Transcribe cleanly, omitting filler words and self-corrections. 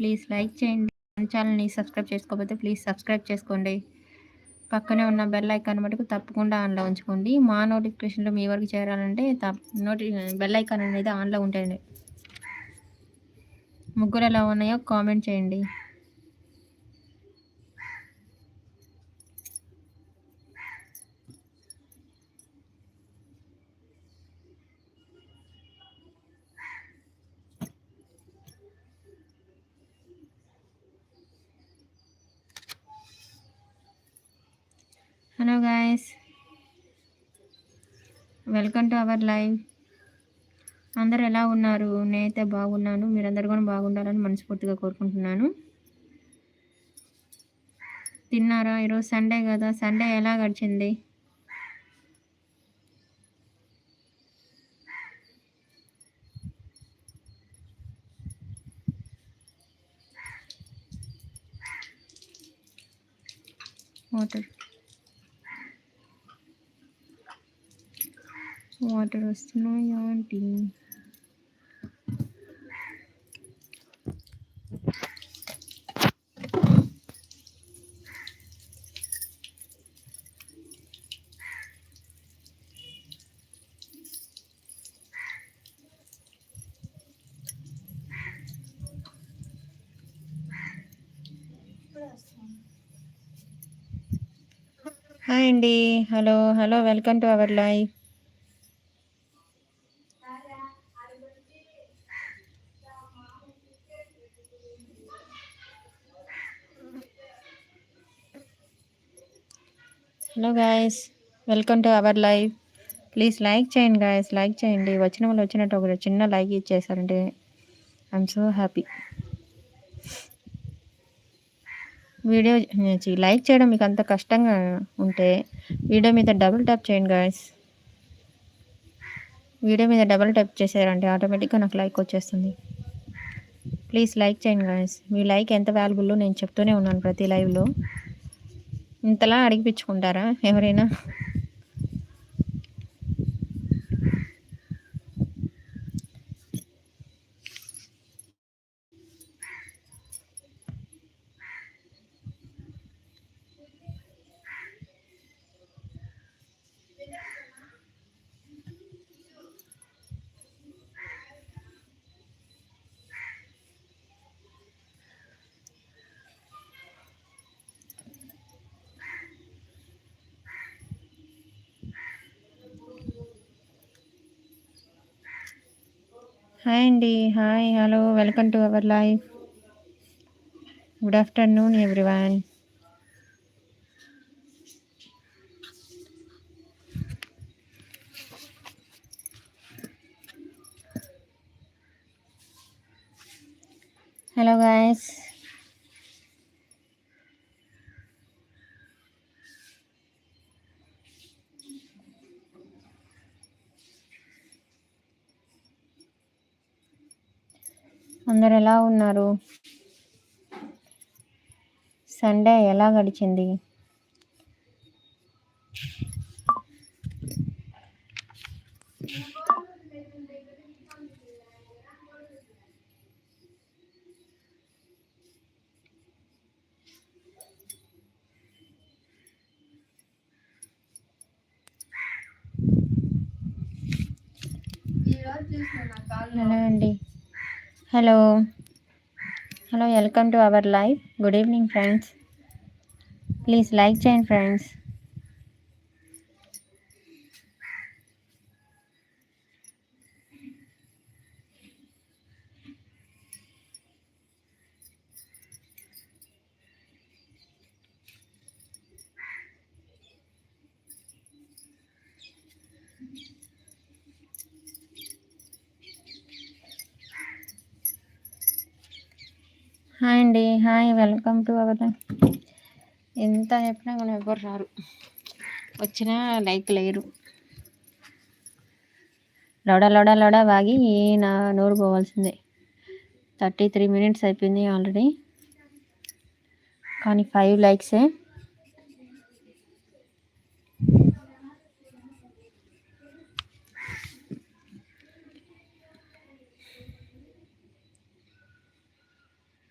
Please like చేయండి. మన ఛానల్ని సబ్స్క్రైబ్ చేసుకోకపోతే ప్లీజ్ సబ్స్క్రైబ్ చేసుకోండి. పక్కనే ఉన్న బెల్ ఐకాన్ మటుకు తప్పకుండా ఆన్లో ఉంచుకోండి. మా నోటిఫికేషన్లు మీ వరకు చేరాలంటే బెల్ ఐకాన్ అనేది ఆన్లో ఉంటుంది. ముగ్గురు ఎలా ఉన్నాయో కామెంట్ చేయండి. Hello guys, welcome to our live. అందరు ఎలా ఉన్నారు? నేనైతే బాగున్నాను. మీరందరూ కూడా బాగుండాలని మనస్ఫూర్తిగా కోరుకుంటున్నాను. తిన్నారా? ఈరోజు సండే కదా, సండే ఎలా గడిచింది? వాటర్ వస్తున్నాయా ఆంటీ? హాయ్ అండి. Hello hello, welcome to our live. Hello guys, welcome to our live. Please like చేయండి గాయస్, లైక్ చేయండి. వచ్చిన వాళ్ళు వచ్చినట్టు ఒక చిన్న లైక్ ఇచ్చేసారంటే I'm so happy. Video like చేయడం మీకు అంత కష్టంగా ఉంటే వీడియో మీద డబుల్ ట్యాప్ చేయండి గాయస్. వీడియో మీద డబుల్ ట్యాప్ చేశారంటే ఆటోమేటిక్గా నాకు లైక్ వచ్చేస్తుంది. ప్లీజ్ లైక్ చేయండి గాయస్. మీ లైక్ ఎంత వాల్యుబుల్లో నేను చెప్తూనే ఉన్నాను ప్రతి లైవ్లో. ఇంతలా అడిగిపించుకుంటారా ఎవరైనా? హాయ్ అండి. Hi, hello, welcome to our live. Good afternoon everyone. Hello guys, అందరు ఎలా ఉన్నారు? సండే ఎలా గడిచింది? హలో అండి. Hello hello, welcome to our live. Good evening friends. Please like చేయండి ఫ్రెండ్స్. హాయ్ అండి. Hi, welcome to hour. ఎంత చెప్పినా కూడా ఎవరు రారు, వచ్చినా లైక్ లేరు. లౌడా లౌడా లౌడా వాగి నా నోరు పోవాల్సిందే. 33 minutes అయిపోయింది ఆల్రెడీ, కానీ 5 likes